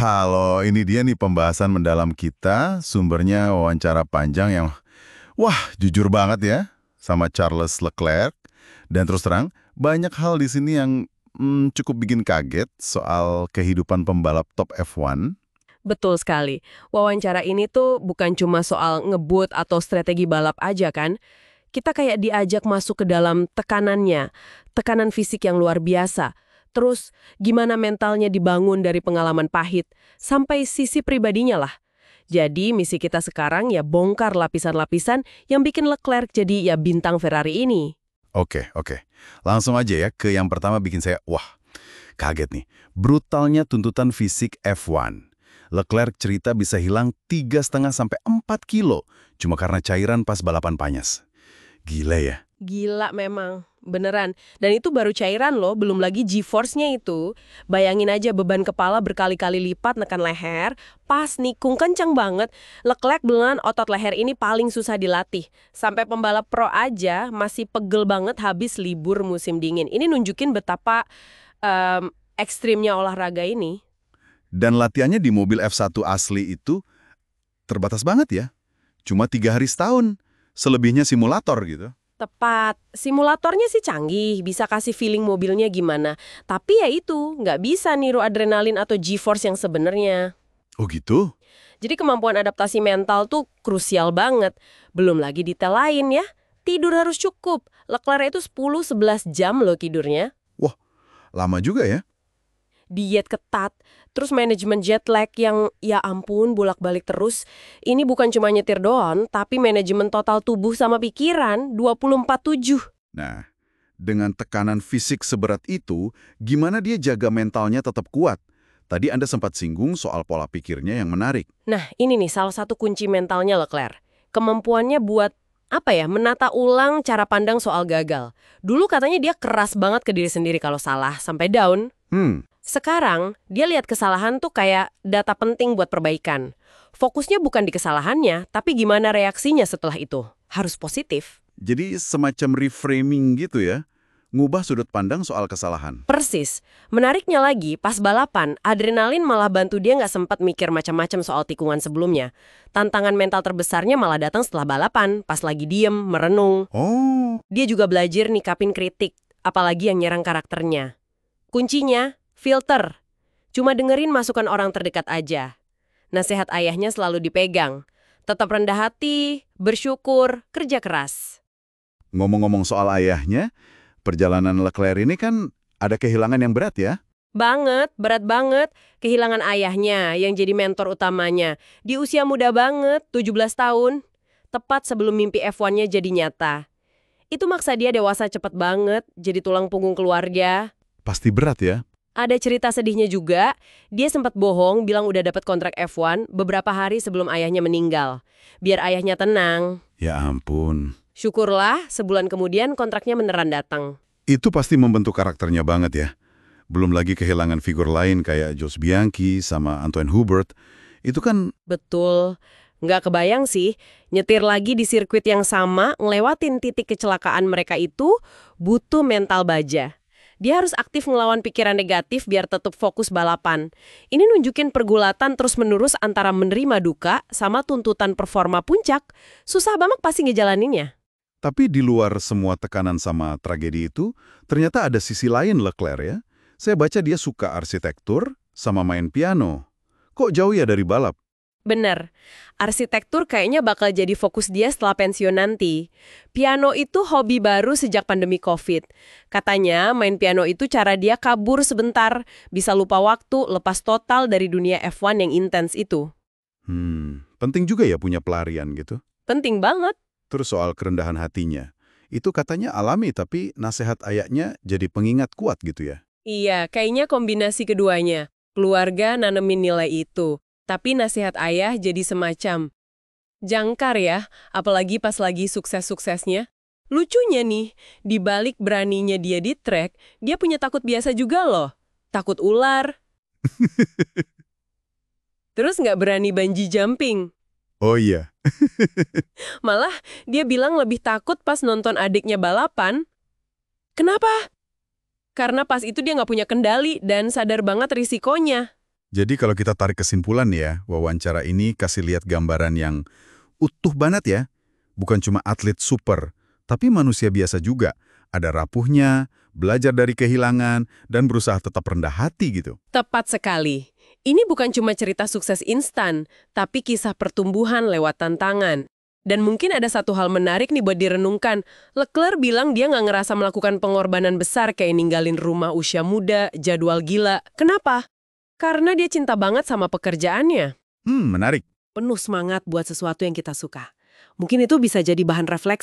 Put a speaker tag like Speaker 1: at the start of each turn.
Speaker 1: Halo, ini dia nih pembahasan mendalam kita, sumbernya wawancara panjang yang, wah, jujur banget ya, sama Charles Leclerc. Dan terus terang, banyak hal di sini yang cukup bikin kaget soal kehidupan pembalap top F1.
Speaker 2: Betul sekali. Wawancara ini tuh bukan cuma soal ngebut atau strategi balap aja kan. Kita kayak diajak masuk ke dalam tekanannya, tekanan fisik yang luar biasa. Terus gimana mentalnya dibangun dari pengalaman pahit, sampai sisi pribadinya lah. Jadi misi kita sekarang ya bongkar lapisan-lapisan yang bikin Leclerc jadi ya bintang Ferrari ini.
Speaker 1: Oke. Langsung aja ya ke yang pertama bikin saya, wah, kaget nih. Brutalnya tuntutan fisik F1. Leclerc cerita bisa hilang 3,5–4 kilo cuma karena cairan pas balapan panas. Gila ya?
Speaker 2: Gila memang, beneran. Dan itu baru cairan loh, belum lagi G-force-nya itu. Bayangin aja beban kepala berkali-kali lipat nekan leher, pas nikung kenceng banget. Leclerc bilang otot leher ini paling susah dilatih. Sampai pembalap pro aja masih pegel banget habis libur musim dingin. Ini nunjukin betapa ekstrimnya olahraga ini.
Speaker 1: Dan latihannya di mobil F1 asli itu terbatas banget ya. Cuma 3 hari setahun. Selebihnya simulator gitu.
Speaker 2: Tepat. Simulatornya sih canggih, bisa kasih feeling mobilnya gimana. Tapi ya itu, nggak bisa niru adrenalin atau G-force yang sebenarnya.
Speaker 1: Oh gitu?
Speaker 2: Jadi kemampuan adaptasi mental tuh krusial banget. Belum lagi detail lain ya. Tidur harus cukup. Leclerc itu 10–11 jam loh tidurnya.
Speaker 1: Wah, lama juga ya.
Speaker 2: Diet ketat, terus manajemen jet lag yang ya ampun bolak-balik terus. Ini bukan cuma nyetir doang, tapi manajemen total tubuh sama pikiran 24/7.
Speaker 1: Nah, dengan tekanan fisik seberat itu, gimana dia jaga mentalnya tetap kuat? Tadi Anda sempat singgung soal pola pikirnya yang menarik.
Speaker 2: Nah, ini nih salah satu kunci mentalnya Leclerc. Kemampuannya buat menata ulang cara pandang soal gagal. Dulu katanya dia keras banget ke diri sendiri kalau salah, sampai down. Sekarang, dia lihat kesalahan tuh kayak data penting buat perbaikan. Fokusnya bukan di kesalahannya, tapi gimana reaksinya setelah itu. Harus positif.
Speaker 1: Jadi semacam reframing gitu ya? Ngubah sudut pandang soal kesalahan.
Speaker 2: Persis. Menariknya lagi, pas balapan, adrenalin malah bantu dia nggak sempat mikir macam-macam soal tikungan sebelumnya. Tantangan mental terbesarnya malah datang setelah balapan, pas lagi diem, merenung.
Speaker 1: Oh,
Speaker 2: Dia juga belajar nikapin kritik, apalagi yang nyerang karakternya. Kuncinya, filter. Cuma dengerin masukan orang terdekat aja. Nasihat ayahnya selalu dipegang. Tetap rendah hati, bersyukur, kerja keras.
Speaker 1: ngomong-ngomong soal ayahnya, perjalanan Leclerc ini kan ada kehilangan yang berat ya?
Speaker 2: Banget, berat banget. Kehilangan ayahnya yang jadi mentor utamanya. Di usia muda banget, 17 tahun. Tepat sebelum mimpi F1-nya jadi nyata. Itu maksa dia dewasa cepet banget, jadi tulang punggung keluarga.
Speaker 1: Pasti berat ya?
Speaker 2: Ada cerita sedihnya juga, dia sempat bohong bilang udah dapat kontrak F1 beberapa hari sebelum ayahnya meninggal. Biar ayahnya tenang.
Speaker 1: Ya ampun.
Speaker 2: Syukurlah, sebulan kemudian kontraknya beneran datang.
Speaker 1: Itu pasti membentuk karakternya banget ya. Belum lagi kehilangan figur lain kayak Jos Bianchi sama Antoine Hubert. Itu kan...
Speaker 2: Betul. Nggak kebayang sih, nyetir lagi di sirkuit yang sama, ngelewatin titik kecelakaan mereka itu, butuh mental baja. Dia harus aktif ngelawan pikiran negatif biar tetap fokus balapan. Ini nunjukin pergulatan terus-menerus antara menerima duka sama tuntutan performa puncak. Susah banget pasti ngejalaninnya.
Speaker 1: Tapi di luar semua tekanan sama tragedi itu, ternyata ada sisi lain Leclerc ya. Saya baca dia suka arsitektur sama main piano. Kok jauh ya dari balap?
Speaker 2: Bener, arsitektur kayaknya bakal jadi fokus dia setelah pensiun nanti. Piano itu hobi baru sejak pandemi COVID. Katanya main piano itu cara dia kabur sebentar, bisa lupa waktu, lepas total dari dunia F1 yang intens itu.
Speaker 1: Penting juga ya punya pelarian gitu.
Speaker 2: Penting banget.
Speaker 1: Terus soal kerendahan hatinya. Itu katanya alami tapi nasihat ayahnya jadi pengingat kuat gitu ya.
Speaker 2: Iya, kayaknya kombinasi keduanya. Keluarga nanemin nilai itu. Tapi nasihat ayah jadi semacam jangkar ya, apalagi pas lagi sukses-suksesnya. Lucunya nih, di balik beraninya dia di track, dia punya takut biasa juga loh. Takut ular. Terus nggak berani bungee jumping.
Speaker 1: Oh iya.
Speaker 2: Malah dia bilang lebih takut pas nonton adiknya balapan. Kenapa? Karena pas itu dia nggak punya kendali dan sadar banget risikonya.
Speaker 3: Jadi kalau kita tarik kesimpulan ya, wawancara ini kasih lihat gambaran yang utuh banget ya. Bukan cuma atlet super, tapi manusia biasa juga. Ada rapuhnya, belajar dari kehilangan, dan berusaha tetap rendah hati gitu.
Speaker 2: Tepat sekali. Ini bukan cuma cerita sukses instan, tapi kisah pertumbuhan lewat tantangan. Dan mungkin ada satu hal menarik nih buat direnungkan. Leclerc bilang dia nggak ngerasa melakukan pengorbanan besar kayak ninggalin rumah usia muda, jadwal gila. Kenapa? Karena dia cinta banget sama pekerjaannya.
Speaker 3: Menarik.
Speaker 2: Penuh semangat buat sesuatu yang kita suka. Mungkin itu bisa jadi bahan refleksi